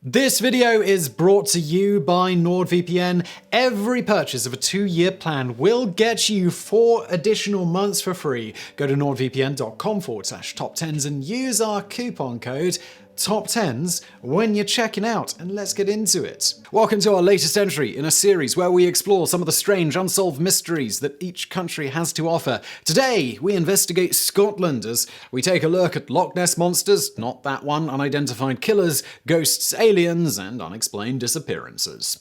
This video is brought to you by NordVPN. Every purchase of a 2-year plan will get you 4 additional months for free. Go to nordvpn.com/TopTenz and use our coupon code TopTenz when you're checking out, and let's get into it. Welcome to our latest entry in a series where we explore some of the strange unsolved mysteries that each country has to offer. Today, we investigate Scotland as we take a look at Loch Ness monsters, not that one, unidentified killers, ghosts, aliens, and unexplained disappearances.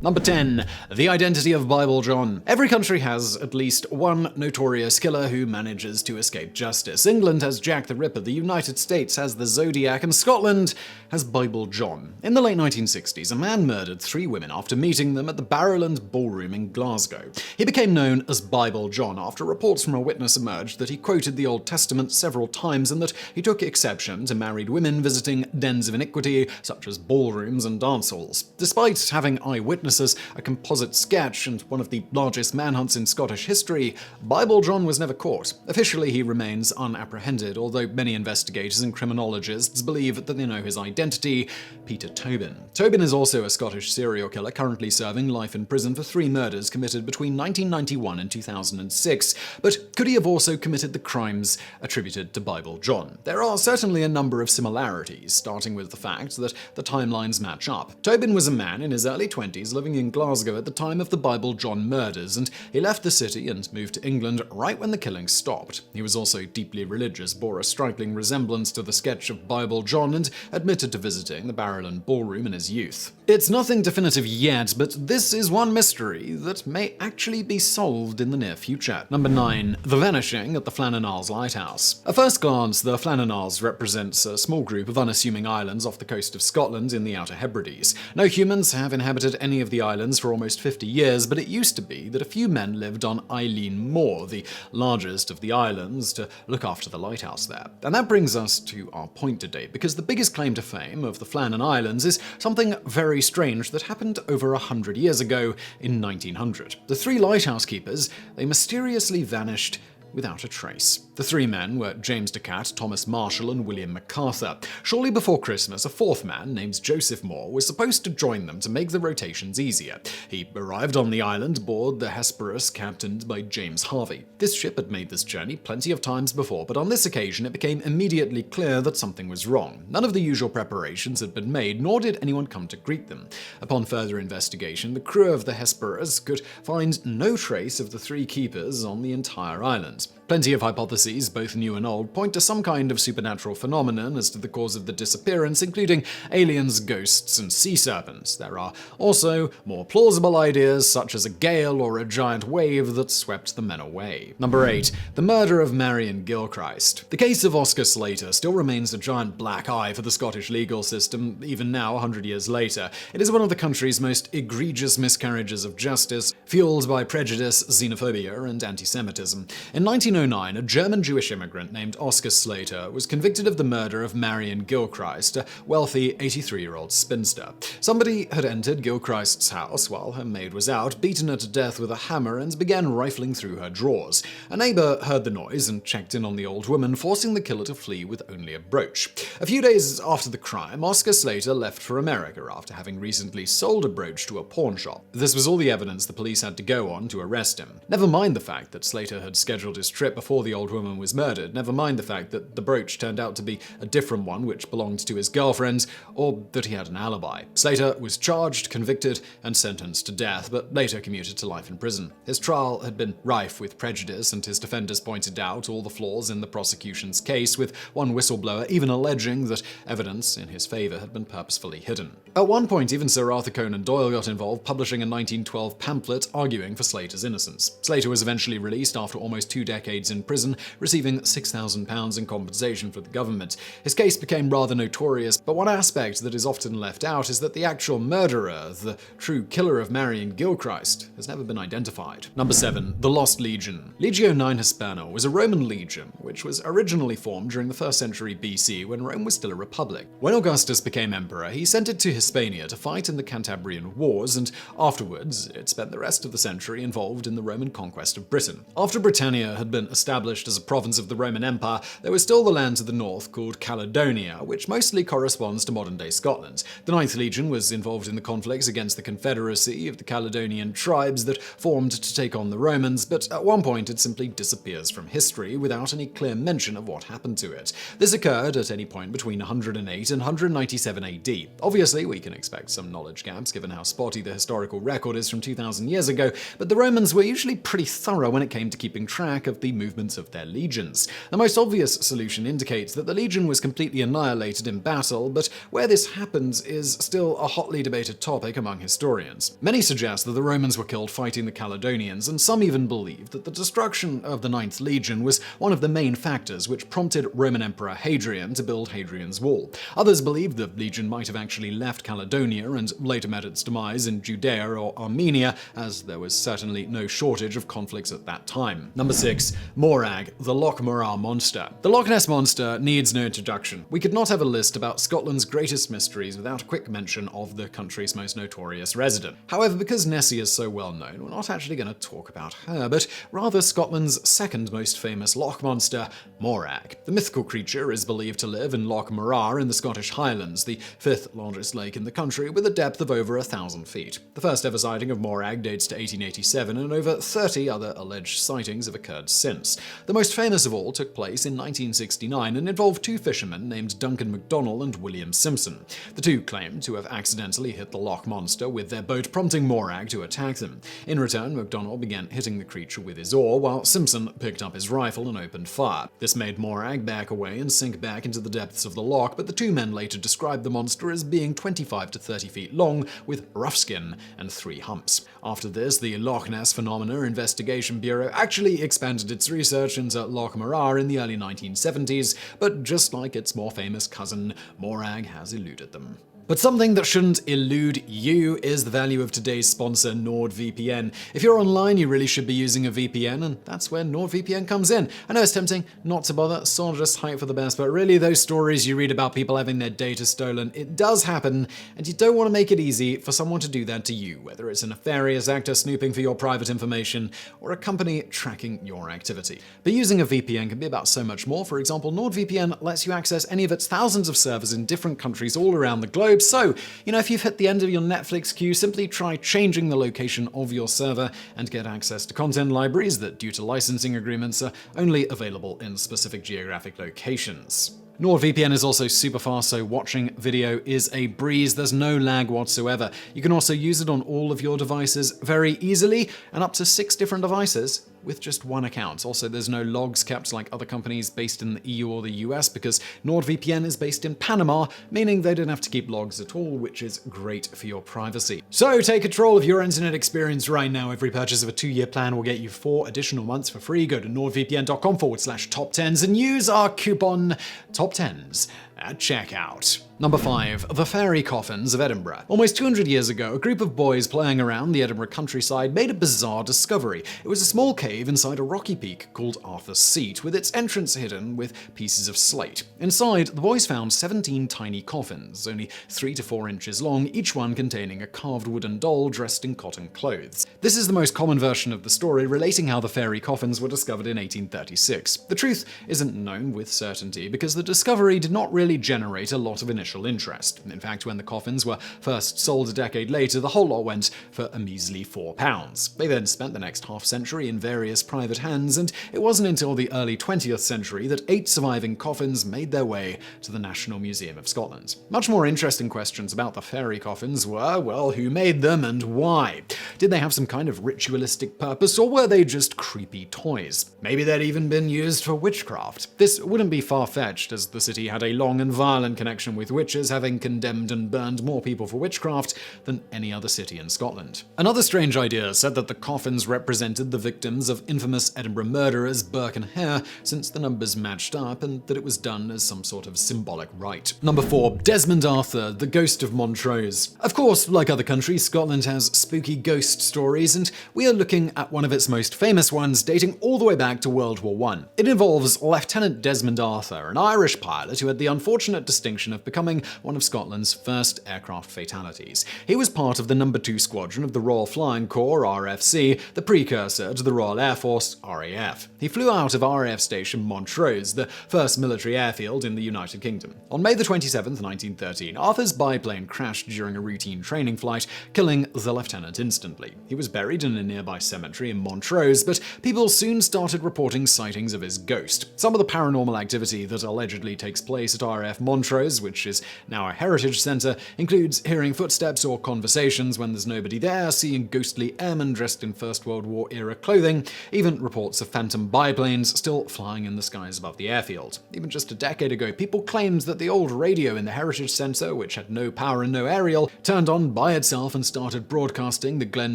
Number 10. The identity of Bible John. Every country has at least one notorious killer who manages to escape justice. England has Jack the Ripper, the United States has the Zodiac, and Scotland has Bible John. In the late 1960s, a man murdered 3 women after meeting them at the Barrowland Ballroom in Glasgow. He became known as Bible John after reports from a witness emerged that he quoted the Old Testament several times and that he took exception to married women visiting dens of iniquity such as ballrooms and dance halls. Despite having eyewitnesses, a composite sketch, and one of the largest manhunts in Scottish history, Bible John was never caught. Officially, he remains unapprehended, although many investigators and criminologists believe that they know his identity: Peter Tobin. Tobin is also a Scottish serial killer currently serving life in prison for 3 murders committed between 1991 and 2006. But could he have also committed the crimes attributed to Bible John? There are certainly a number of similarities, starting with the fact that the timelines match up. Tobin was a man in his early 20s living in Glasgow at the time of the Bible John murders, and he left the city and moved to England right when the killings stopped. He was also deeply religious, bore a striking resemblance to the sketch of Bible John, and admitted to visiting the Barrowland Ballroom in his youth. It's nothing definitive yet, but this is one mystery that may actually be solved in the near future. Number 9. The Vanishing at the Flannan Isles Lighthouse. At first glance, the Flannan Isles represents a small group of unassuming islands off the coast of Scotland in the Outer Hebrides. No humans have inhabited any of the islands for almost 50 years, but it used to be that a few men lived on Eileen Moor, the largest of the islands, to look after the lighthouse there. And that brings us to our point today, because the biggest claim to fame of the Flannan Islands is something very strange that happened over 100 years ago in 1900. The 3 lighthouse keepers, they mysteriously vanished without a trace. The 3 men were James de Cat, Thomas Marshall, and William MacArthur. Shortly before Christmas, a 4th man named Joseph Moore was supposed to join them to make the rotations easier. He arrived on the island aboard the Hesperus, captained by James Harvey. This ship had made this journey plenty of times before, but on this occasion it became immediately clear that something was wrong. None of the usual preparations had been made, nor did anyone come to greet them. Upon further investigation, the crew of the Hesperus could find no trace of the 3 keepers on the entire island. Plenty of hypotheses, both new and old, point to some kind of supernatural phenomenon as to the cause of the disappearance, including aliens, ghosts, and sea serpents. There are also more plausible ideas, such as a gale or a giant wave that swept the men away. Number 8. The murder of Marion Gilchrist. The case of Oscar Slater still remains a giant black eye for the Scottish legal system, even now, 100 years later. It is one of the country's most egregious miscarriages of justice, fueled by prejudice, xenophobia, and anti-Semitism. In 1909, a German Jewish immigrant named Oscar Slater was convicted of the murder of Marion Gilchrist, a wealthy 83-year-old spinster. Somebody had entered Gilchrist's house while her maid was out, beaten her to death with a hammer, and began rifling through her drawers. A neighbor heard the noise and checked in on the old woman, forcing the killer to flee with only a brooch. A few days after the crime, Oscar Slater left for America after having recently sold a brooch to a pawn shop. This was all the evidence the police had to go on to arrest him. Never mind the fact that Slater had scheduled his trip before the old woman was murdered, never mind the fact that the brooch turned out to be a different one which belonged to his girlfriend, or that he had an alibi. Slater was charged, convicted, and sentenced to death, but later commuted to life in prison. His trial had been rife with prejudice, and his defenders pointed out all the flaws in the prosecution's case, with one whistleblower even alleging that evidence in his favor had been purposefully hidden. At one point, even Sir Arthur Conan Doyle got involved, publishing a 1912 pamphlet arguing for Slater's innocence. Slater was eventually released after almost 2 decades in prison, receiving £6,000 in compensation for the government. His case became rather notorious, but one aspect that is often left out is that the actual murderer, the true killer of Marion Gilchrist, has never been identified. Number 7. The Lost Legion. Legio IX Hispano was a Roman legion, which was originally formed during the 1st century BC when Rome was still a republic. When Augustus became emperor, he sent it to Hispania to fight in the Cantabrian Wars, and afterwards it spent the rest of the century involved in the Roman conquest of Britain. After Britannia had been been established as a province of the Roman Empire, there was still the land to the north called Caledonia, which mostly corresponds to modern-day Scotland. The Ninth Legion was involved in the conflicts against the Confederacy of the Caledonian tribes that formed to take on the Romans, but at one point it simply disappears from history without any clear mention of what happened to it. This occurred at any point between 108 and 197 AD. Obviously, we can expect some knowledge gaps given how spotty the historical record is from 2,000 years ago, but the Romans were usually pretty thorough when it came to keeping track of the movements of their legions. The most obvious solution indicates that the legion was completely annihilated in battle, but where this happens is still a hotly debated topic among historians. Many suggest that the Romans were killed fighting the Caledonians, and some even believe that the destruction of the Ninth Legion was one of the main factors which prompted Roman Emperor Hadrian to build Hadrian's Wall. Others believe the legion might have actually left Caledonia and later met its demise in Judea or Armenia, as there was certainly no shortage of conflicts at that time. Number 6. Morag the Loch Morar monster. The Loch Ness monster needs no introduction. We could not have a list about Scotland's greatest mysteries without a quick mention of the country's most notorious resident. However, because Nessie is so well known, we're not actually going to talk about her, but rather Scotland's second most famous loch monster, Morag. The mythical creature is believed to live in Loch Morar in the Scottish Highlands, the fifth largest lake in the country, with a depth of over 1,000 feet. The first ever sighting of Morag dates to 1887, and over 30 other alleged sightings have occurred since. The most famous of all took place in 1969 and involved two fishermen named Duncan MacDonald and William Simpson. The two claimed to have accidentally hit the loch monster with their boat, prompting Morag to attack them. In return, MacDonald began hitting the creature with his oar, while Simpson picked up his rifle and opened fire. This made Morag back away and sink back into the depths of the loch, but the two men later described the monster as being 25 to 30 feet long, with rough skin and 3 humps. After this, the Loch Ness Phenomena Investigation Bureau actually expanded its research into Loch Morar in the early 1970s, but just like its more famous cousin, Morag has eluded them. But something that shouldn't elude you is the value of today's sponsor, NordVPN. If you're online, you really should be using a VPN, and that's where NordVPN comes in. I know it's tempting not to bother, sort of just hype for the best, but really those stories you read about people having their data stolen, it does happen, and you don't want to make it easy for someone to do that to you, whether it's a nefarious actor snooping for your private information or a company tracking your activity. But using a VPN can be about so much more. For example, NordVPN lets you access any of its thousands of servers in different countries all around the globe. So, if you've hit the end of your Netflix queue, simply try changing the location of your server and get access to content libraries that, due to licensing agreements, are only available in specific geographic locations. NordVPN is also super fast, so watching video is a breeze. There's no lag whatsoever. You can also use it on all of your devices very easily, and up to 6 different devices with just one account. Also, there's no logs kept like other companies based in the EU or the US, because NordVPN is based in Panama, meaning they don't have to keep logs at all, which is great for your privacy. So take control of your internet experience right now. Every purchase of a 2-year plan will get you 4 additional months for free. Go to nordvpn.com/TopTenz and use our coupon TopTenz at checkout. Number 5. The Fairy Coffins of Edinburgh. Almost 200 years ago, a group of boys playing around the Edinburgh countryside made a bizarre discovery. It was a small cave inside a rocky peak called Arthur's Seat, with its entrance hidden with pieces of slate. Inside, the boys found 17 tiny coffins, only 3 to 4 inches long, each one containing a carved wooden doll dressed in cotton clothes. This is the most common version of the story, relating how the fairy coffins were discovered in 1836. The truth isn't known with certainty, because the discovery did not really generate a lot of initial interest. In fact, when the coffins were first sold a decade later, the whole lot went for a measly £4. They then spent the next half-century in various private hands, and it wasn't until the early 20th century that 8 surviving coffins made their way to the National Museum of Scotland. Much more interesting questions about the fairy coffins were, well, who made them and why? Did they have some kind of ritualistic purpose, or were they just creepy toys? Maybe they'd even been used for witchcraft. This wouldn't be far-fetched, as the city had a long and violent connection with witches, having condemned and burned more people for witchcraft than any other city in Scotland. Another strange idea said that the coffins represented the victims of infamous Edinburgh murderers Burke and Hare, since the numbers matched up, and that it was done as some sort of symbolic rite. Number 4. Desmond Arthur, the Ghost of Montrose. Of course, like other countries, Scotland has spooky ghost stories, and we are looking at one of its most famous ones, dating all the way back to World War I. It involves Lieutenant Desmond Arthur, an Irish pilot who had the unfortunate distinction of becoming becoming one of Scotland's first aircraft fatalities. He was part of the No. 2 Squadron of the Royal Flying Corps (RFC), the precursor to the Royal Air Force (RAF. He flew out of RAF Station Montrose, the first military airfield in the United Kingdom. On May 27, 1913, Arthur's biplane crashed during a routine training flight, killing the lieutenant instantly. He was buried in a nearby cemetery in Montrose, but people soon started reporting sightings of his ghost. Some of the paranormal activity that allegedly takes place at RAF Montrose, which is now a heritage centre, includes hearing footsteps or conversations when there's nobody there, seeing ghostly airmen dressed in First World War era clothing, even reports of phantom biplanes still flying in the skies above the airfield. Even just a decade ago, people claimed that the old radio in the heritage centre, which had no power and no aerial, turned on by itself and started broadcasting the Glenn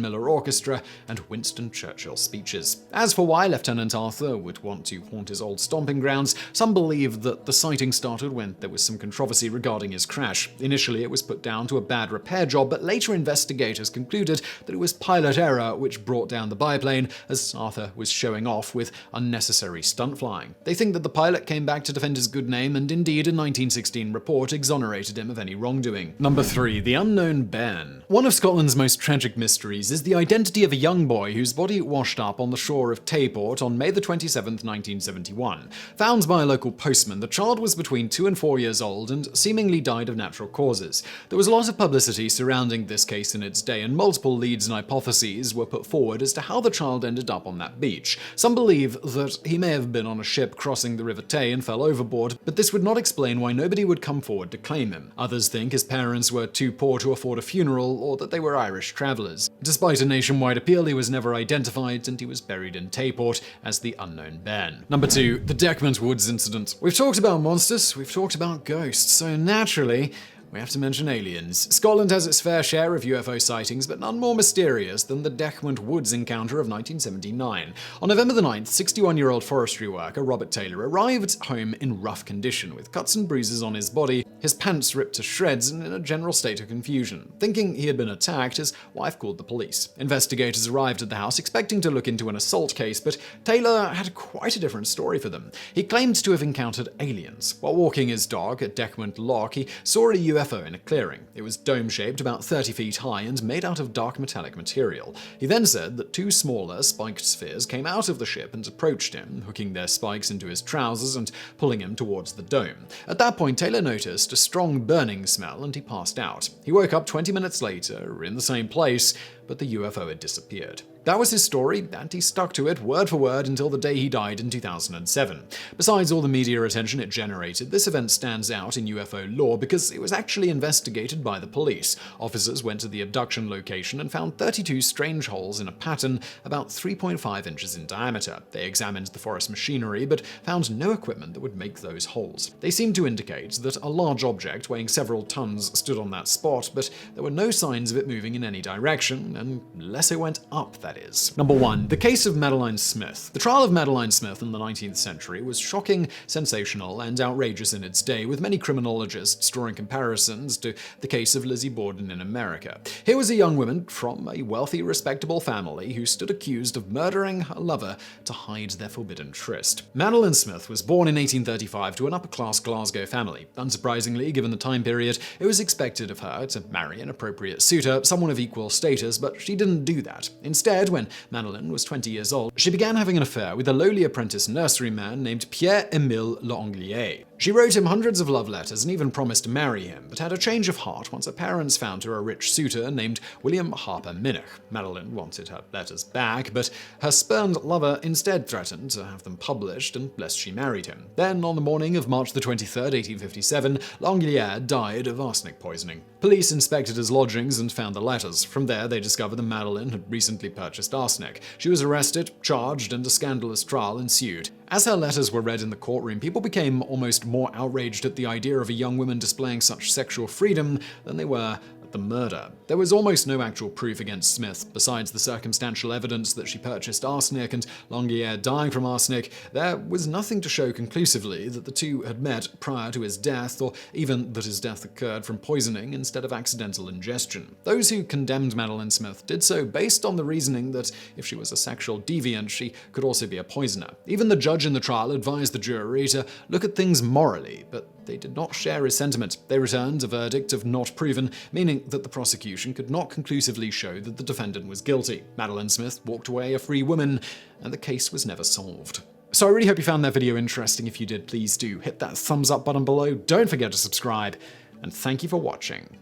Miller Orchestra and Winston Churchill speeches. As for why Lieutenant Arthur would want to haunt his old stomping grounds, some believe that the sighting started when there was some controversy regarding his crash. Initially, it was put down to a bad repair job, but later investigators concluded that it was pilot error which brought down the biplane, as Arthur was showing off with unnecessary stunt flying. They think that the pilot came back to defend his good name, and indeed a 1916 report exonerated him of any wrongdoing. Number 3. The Unknown Bairn. One of Scotland's most tragic mysteries is the identity of a young boy whose body washed up on the shore of Tayport on May 27, 1971. Found by a local postman, the child was between 2 and 4 years old and seemingly died of natural causes. There was a lot of publicity surrounding this case in its day, and multiple leads and hypotheses were put forward as to how the child ended up on that beach. Some believe that he may have been on a ship crossing the River Tay and fell overboard, but this would not explain why nobody would come forward to claim him. Others think his parents were too poor to afford a funeral, or that they were Irish travellers. Despite a nationwide appeal, he was never identified, and he was buried in Tayport as the Unknown Bairn. Number 2. The Dechmont Woods incident. We've talked about monsters, we've talked about ghosts, so naturally, we have to mention aliens. Scotland has its fair share of UFO sightings, but none more mysterious than the Dechmont Woods encounter of 1979. On November 9th, 61-year-old forestry worker Robert Taylor arrived home in rough condition, with cuts and bruises on his body, his pants ripped to shreds, and in a general state of confusion. Thinking he had been attacked, his wife called the police. Investigators arrived at the house expecting to look into an assault case, but Taylor had quite a different story for them. He claimed to have encountered aliens. While walking his dog at Dechmont Loch, he saw a UFO in a clearing. It was dome-shaped, about 30 feet high, and made out of dark metallic material. He then said that 2 smaller, spiked spheres came out of the ship and approached him, hooking their spikes into his trousers and pulling him towards the dome. At that point, Taylor noticed a strong burning smell and he passed out. He woke up 20 minutes later in the same place, but the UFO had disappeared. That was his story, and he stuck to it word for word until the day he died in 2007. Besides all the media attention it generated, this event stands out in UFO lore because it was actually investigated by the police. Officers went to the abduction location and found 32 strange holes in a pattern about 3.5 inches in diameter. They examined the forest machinery, but found no equipment that would make those holes. They seemed to indicate that a large object weighing several tons stood on that spot, but there were no signs of it moving in any direction, unless it went up, that is. Number 1. The case of Madeleine Smith. The trial of Madeleine Smith in the 19th century was shocking, sensational, and outrageous in its day, with many criminologists drawing comparisons to the case of Lizzie Borden in America. Here was a young woman from a wealthy, respectable family who stood accused of murdering her lover to hide their forbidden tryst. Madeleine Smith was born in 1835 to an upper-class Glasgow family. Unsurprisingly, given the time period, it was expected of her to marry an appropriate suitor, someone of equal status, but she didn't do that. Instead, when Madeleine was 20 years old, she began having an affair with a lowly apprentice nurseryman named Pierre-Émile L'Anglier. She wrote him hundreds of love letters and even promised to marry him, but had a change of heart once her parents found her a rich suitor named William Harper Minnoch. Madeleine wanted her letters back, but her spurned lover instead threatened to have them published unless she married him. Then, on the morning of March 23, 1857, L'Anglier died of arsenic poisoning. Police inspected his lodgings and found the letters. From there, they discovered that Madeleine had recently purchased arsenic. She was arrested, charged, and a scandalous trial ensued. As her letters were read in the courtroom, people became almost more outraged at the idea of a young woman displaying such sexual freedom than they were the murder. There was almost no actual proof against Smith. Besides the circumstantial evidence that she purchased arsenic and L'Anglier dying from arsenic, there was nothing to show conclusively that the two had met prior to his death, or even that his death occurred from poisoning instead of accidental ingestion. Those who condemned Madeleine Smith did so based on the reasoning that if she was a sexual deviant, she could also be a poisoner. Even the judge in the trial advised the jury to look at things morally, but They did not share his sentiment. They returned a verdict of not proven, meaning that the prosecution could not conclusively show that the defendant was guilty. Madeleine Smith walked away a free woman, and the case was never solved. So I really hope you found that video interesting. If you did, please do hit that thumbs up button below. Don't forget to subscribe, and thank you for watching.